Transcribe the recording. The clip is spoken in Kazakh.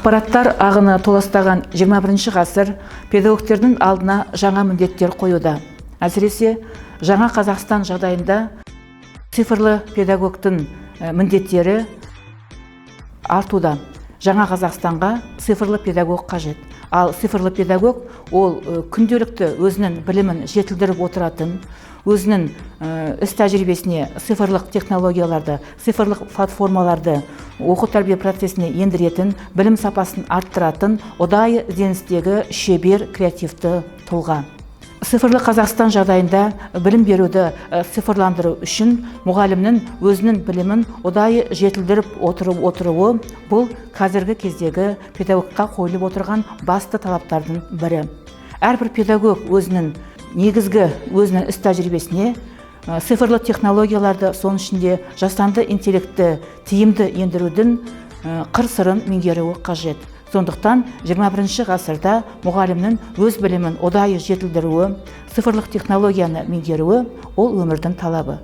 Ақпараттар ағыны толастаған 21 ғасыр педагогтердің алдына жаңа міндеттер қоюда. Әсіресе жаңа Қазақстан жағдайында цифрлы педагогтың міндеттері артуда. Жаңа Қазақстанға цифрлы педагог қажет. Ал цифрлы педагог ол күнделікті өзінің білімін жетілдіріп отыратын, өзінің іс тәжірибесіне цифрлық технологияларды, цифрлық платформаларды оқу тәрбие процесіне ендіретін, білім сапасын арттыратын, ұдайы ізденістегі шебер креативті тұлға. Цифрлы Қазақстан жағдайында білім беруді цифрландыру үшін мұғалімнің өзінің білімін ұдайы жетілдіріп отыруы бұл қазіргі кездегі педагогқа қойылып отырған басты талаптардың бірі. Әрбір педагог өзінің іс тәжірибесіне цифрлы технологияларды, соның ішінде жасанды интеллектті тиімді ендірудің қыр-сырын меңгеруі қажет. Сондықтан 21 ғасырда мұғалімнің өз білімін ұдайы жетілдіруі, цифрлық технологияны меңгеруі ол өмірдің талабы.